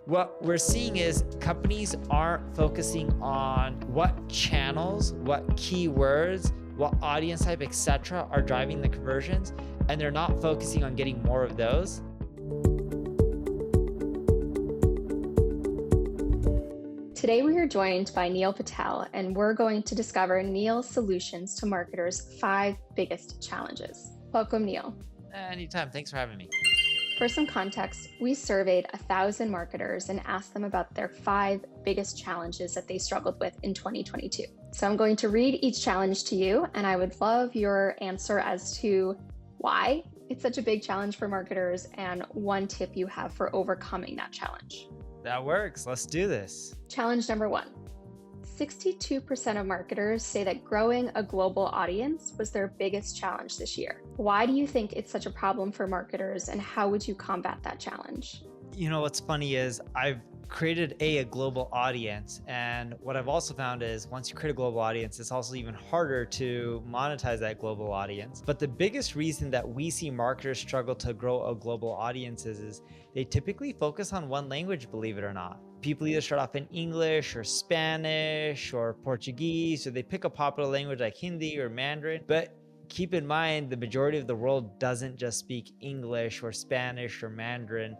What we're seeing is companies aren't focusing on what channels, what keywords, what audience type, etc. are driving the conversions, and they're not focusing on getting more of those. Today we are joined by Neil Patel, and we're going to discover Neil's solutions to marketers' 5 biggest challenges. Welcome, Neil. Anytime. Thanks for having me. For some context, we surveyed 1,000 marketers and asked them about their 5 biggest challenges that they struggled with in 2022. So I'm going to read each challenge to you, and I would love your answer as to why it's such a big challenge for marketers and one tip you have for overcoming that challenge. That works. Let's do this. Challenge number 1. 62% of marketers say that growing a global audience was their biggest challenge this year. Why do you think it's such a problem for marketers, and how would you combat that challenge? You know, what's funny is I've created a global audience. And what I've also found is once you create a global audience, it's also even harder to monetize that global audience. But the biggest reason that we see marketers struggle to grow a global audience is they typically focus on one language, believe it or not. People either start off in English or Spanish or Portuguese, or they pick a popular language like Hindi or Mandarin. But keep in mind, the majority of the world doesn't just speak English or Spanish or Mandarin.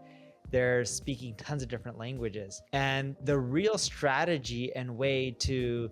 They're speaking tons of different languages. And the real strategy and way to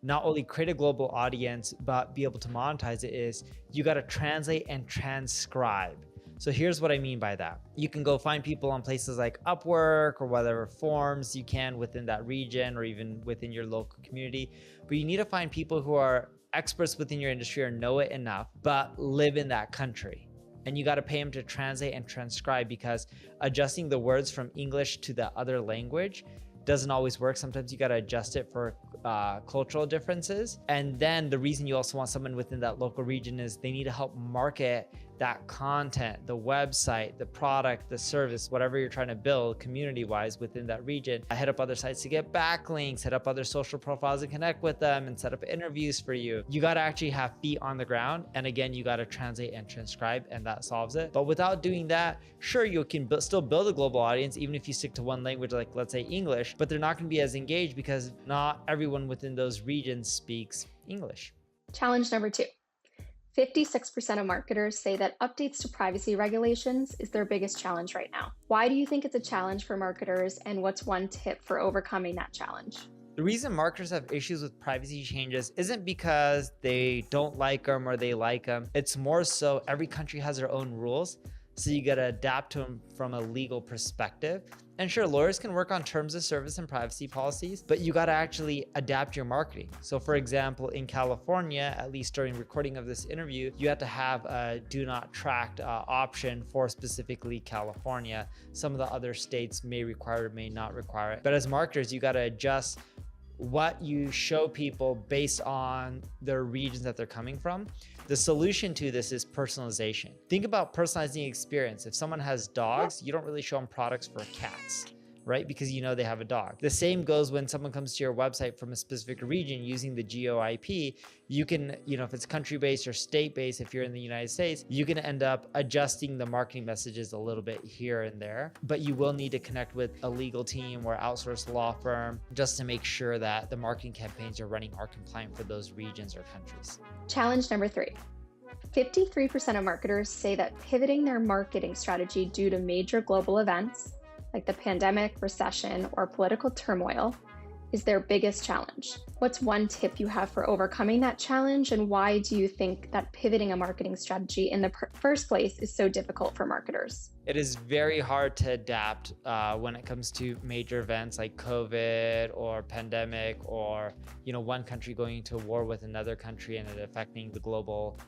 not only create a global audience, but be able to monetize it is you got to translate and transcribe. So here's what I mean by that. You can go find people on places like Upwork or whatever forums you can within that region or even within your local community. But you need to find people who are experts within your industry or know it enough, but live in that country. And you got to pay them to translate and transcribe, because adjusting the words from English to the other language doesn't always work. Sometimes you got to adjust it for cultural differences. And then the reason you also want someone within that local region is they need to help market that content, the website, the product, the service, whatever you're trying to build community-wise within that region. I hit up other sites to get backlinks, hit up other social profiles and connect with them and set up interviews for you. You got to actually have feet on the ground. And again, you got to translate and transcribe, and that solves it. But without doing that, sure, you can still build a global audience, even if you stick to one language, like let's say English, but they're not going to be as engaged because not everyone within those regions speaks English. Challenge number 2. 56% of marketers say that updates to privacy regulations is their biggest challenge right now. Why do you think it's a challenge for marketers, and what's one tip for overcoming that challenge? The reason marketers have issues with privacy changes isn't because they don't like them or they like them. It's more so every country has their own rules. So you got to adapt to them from a legal perspective. And sure, lawyers can work on terms of service and privacy policies, but you got to actually adapt your marketing. So for example, in California, at least during recording of this interview, you have to have a do not track option for specifically California. Some of the other states may require it, may not require it. But as marketers, you got to adjust what you show people based on their regions that they're coming from. The solution to this is personalization. Think about personalizing the experience. If someone has dogs, you don't really show them products for cats, right? Because you know they have a dog. The same goes when someone comes to your website from a specific region using the geo IP. You can, if it's country-based or state-based, if you're in the United States, you can end up adjusting the marketing messages a little bit here and there, but you will need to connect with a legal team or outsourced law firm just to make sure that the marketing campaigns you're running are compliant for those regions or countries. Challenge number 3. 53% of marketers say that pivoting their marketing strategy due to major global events, like the pandemic, recession, or political turmoil, is their biggest challenge. What's one tip you have for overcoming that challenge, and why do you think that pivoting a marketing strategy in the first place is so difficult for marketers? It is very hard to adapt when it comes to major events like COVID or pandemic, or one country going into war with another country and it affecting the global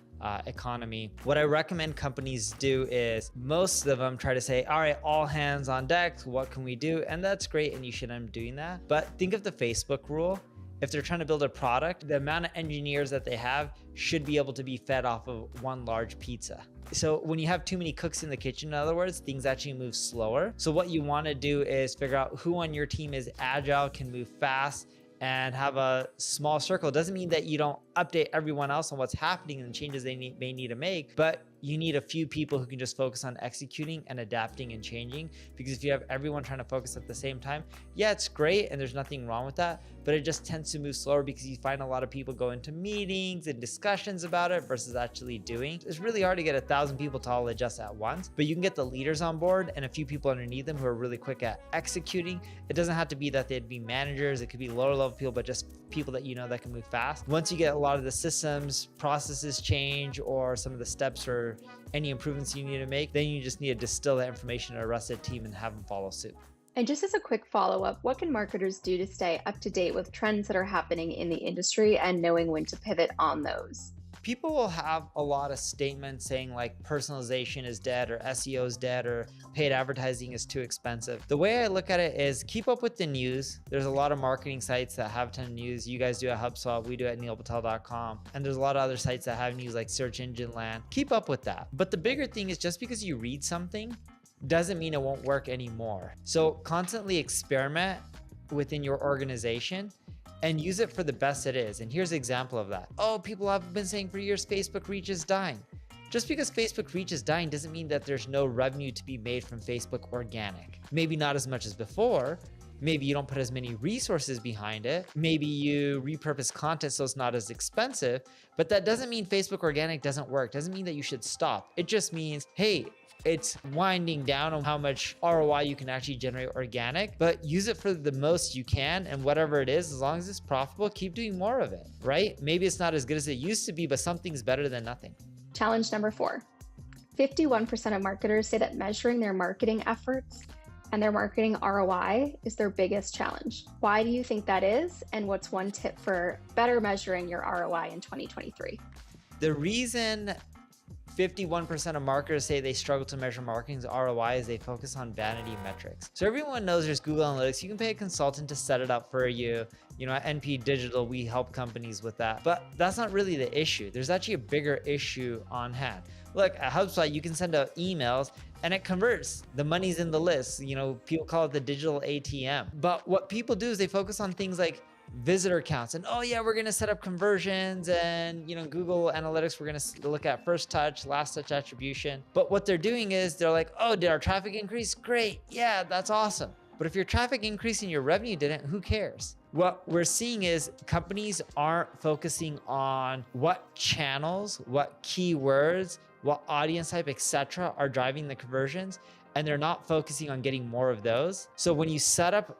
economy. What I recommend companies do is most of them try to say, all right, all hands on deck, what can we do? And that's great, and you should end up doing that. But think of the Facebook rule. If they're trying to build a product, the amount of engineers that they have should be able to be fed off of one large pizza. So when you have too many cooks in the kitchen, in other words, things actually move slower. So what you want to do is figure out who on your team is agile, can move fast, and have a small circle. It doesn't mean that you don't update everyone else on what's happening and the changes they may need to make, but you need a few people who can just focus on executing and adapting and changing. Because if you have everyone trying to focus at the same time, yeah, it's great and there's nothing wrong with that, but it just tends to move slower because you find a lot of people go into meetings and discussions about it versus actually doing. It's really hard to get 1,000 people to all adjust at once, but you can get the leaders on board and a few people underneath them who are really quick at executing. It doesn't have to be that they'd be managers. It could be lower level people, but just people that you know that can move fast. Once you get a lot of the systems, processes change, or some of the steps or any improvements you need to make, then you just need to distill that information to a rusted team and have them follow suit. And just as a quick follow-up, what can marketers do to stay up to date with trends that are happening in the industry and knowing when to pivot on those? People will have a lot of statements saying like personalization is dead or SEO is dead or paid advertising is too expensive. The way I look at it is keep up with the news. There's a lot of marketing sites that have a ton of news. You guys do at HubSpot, we do at neilpatel.com. And there's a lot of other sites that have news like Search Engine Land. Keep up with that. But the bigger thing is just because you read something doesn't mean it won't work anymore. So constantly experiment within your organization and use it for the best it is. And here's an example of that. Oh, people have been saying for years, Facebook reach is dying. Just because Facebook reach is dying doesn't mean that there's no revenue to be made from Facebook organic. Maybe not as much as before. Maybe you don't put as many resources behind it. Maybe you repurpose content so it's not as expensive, but that doesn't mean Facebook organic doesn't work. Doesn't mean that you should stop. It just means, hey, it's winding down on how much ROI you can actually generate organic, but use it for the most you can. And whatever it is, as long as it's profitable, keep doing more of it, right? Maybe it's not as good as it used to be, but something's better than nothing. Challenge number 4. 51% of marketers say that measuring their marketing efforts and their marketing ROI is their biggest challenge. Why do you think that is? And what's one tip for better measuring your ROI in 2023? The reason 51% of marketers say they struggle to measure marketing's ROI is they focus on vanity metrics. So everyone knows there's Google Analytics. You can pay a consultant to set it up for you. You know, at NP Digital, we help companies with that. But that's not really the issue. There's actually a bigger issue on hand. Look, at HubSpot, you can send out emails and it converts. The money's in the list. You know, people call it the digital ATM. But what people do is they focus on things like visitor counts and, oh yeah, we're going to set up conversions and, you know, Google Analytics, we're going to look at first touch, last touch attribution. But what they're doing is they're like, oh, did our traffic increase? Great. Yeah, that's awesome. But if your traffic increased and your revenue didn't, who cares? What we're seeing is companies aren't focusing on what channels, what keywords, what audience type, etc., are driving the conversions, and they're not focusing on getting more of those. So when you set up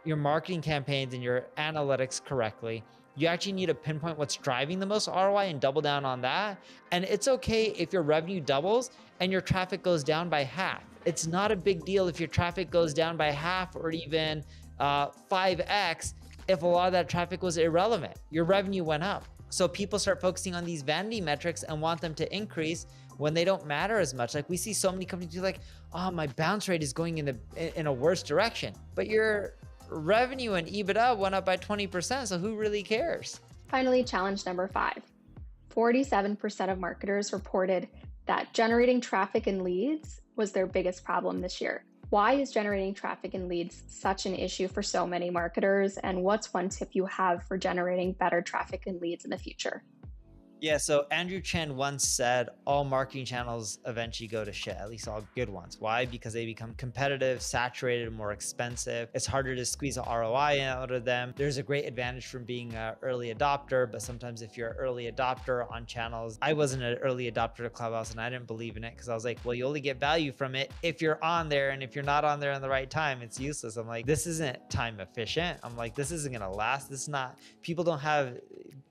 your marketing campaigns and your analytics correctly, you actually need to pinpoint what's driving the most ROI and double down on that. And it's okay if your revenue doubles and your traffic goes down by half. It's not a big deal if your traffic goes down by half or even 5x if a lot of that traffic was irrelevant. Your revenue went up. So people start focusing on these vanity metrics and want them to increase when they don't matter as much. Like we see so many companies do like, oh, my bounce rate is going in a worse direction. But your revenue and EBITDA went up by 20%, so who really cares? Finally, challenge number 5. 47% of marketers reported that generating traffic and leads was their biggest problem this year. Why is generating traffic and leads such an issue for so many marketers? And what's one tip you have for generating better traffic and leads in the future? Yeah, so Andrew Chen once said all marketing channels eventually go to shit, at least all good ones. Why? Because they become competitive, saturated, more expensive. It's harder to squeeze an ROI out of them. There's a great advantage from being an early adopter, but sometimes if you're an early adopter on channels, I wasn't an early adopter to Clubhouse and I didn't believe in it because I was like, well, you only get value from it if you're on there, and if you're not on there in the right time, it's useless. I'm like, this isn't time efficient. I'm like, this isn't gonna last. This is not, people don't have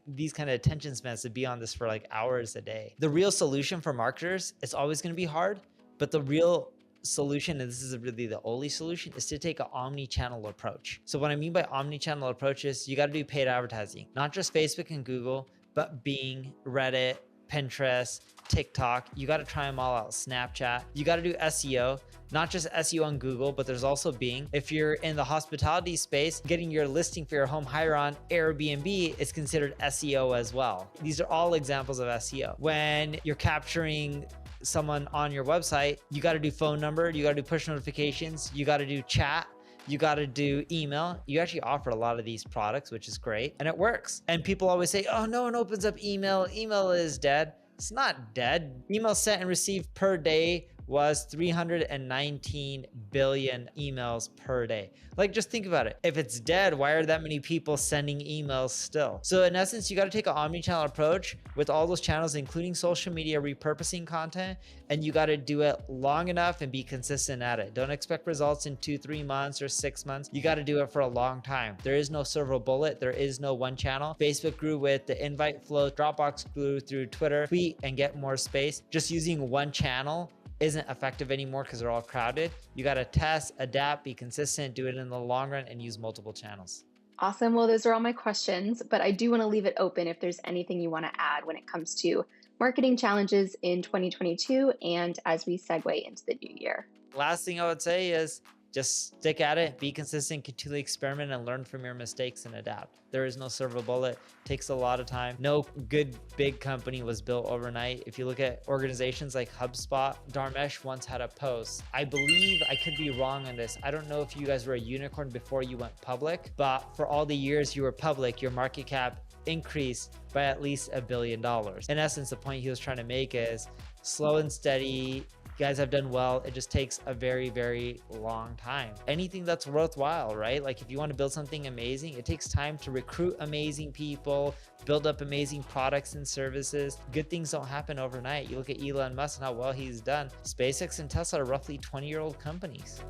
these kind of attention spans to be on this for like hours a day. The real solution for marketers, it's always going to be hard, but the real solution, and this is really the only solution, is to take an omni-channel approach. So what I mean by omni-channel approach is you got to do paid advertising, not just Facebook and Google, but Bing, Reddit, Pinterest, TikTok. You got to try them all out. Snapchat. You got to do SEO, not just SEO on Google, but there's also Bing. If you're in the hospitality space, getting your listing for your home hire on Airbnb is considered SEO as well. These are all examples of SEO. When you're capturing someone on your website, you got to do phone number, you got to do push notifications, you got to do chat, you got to do email. You actually offer a lot of these products, which is great, and it works. And people always say, oh, no one opens up email. Email is dead. It's not dead. Emails sent and received per day was 319 billion emails per day. Like, just think about it. If it's dead, why are that many people sending emails still? So in essence, you got to take an omnichannel approach with all those channels, including social media, repurposing content, and you got to do it long enough and be consistent at it. Don't expect results in 2-3 months or 6 months. You got to do it for a long time. There is no silver bullet. There is no one channel. Facebook grew with the invite flow. Dropbox grew through Twitter. Tweet and get more space. Just using one channel isn't effective anymore because they're all crowded. You got to test, adapt, be consistent, do it in the long run, and use multiple channels. Awesome. Well, those are all my questions, but I do want to leave it open if there's anything you want to add when it comes to marketing challenges in 2022 and as we segue into the new year. Last thing I would say is just stick at it, be consistent, continually experiment, and learn from your mistakes and adapt. There is no silver bullet. It takes a lot of time. No good big company was built overnight. If you look at organizations like HubSpot, Dharmesh once had a post. I believe, I could be wrong on this. I don't know if you guys were a unicorn before you went public, but for all the years you were public, your market cap increased by at least $1 billion. In essence, the point he was trying to make is slow and steady. You guys have done well. It just takes a very, very long time. Anything that's worthwhile, right? Like if you want to build something amazing, it takes time to recruit amazing people, build up amazing products and services. Good things don't happen overnight. You look at Elon Musk and how well he's done. SpaceX and Tesla are roughly 20-year-old companies.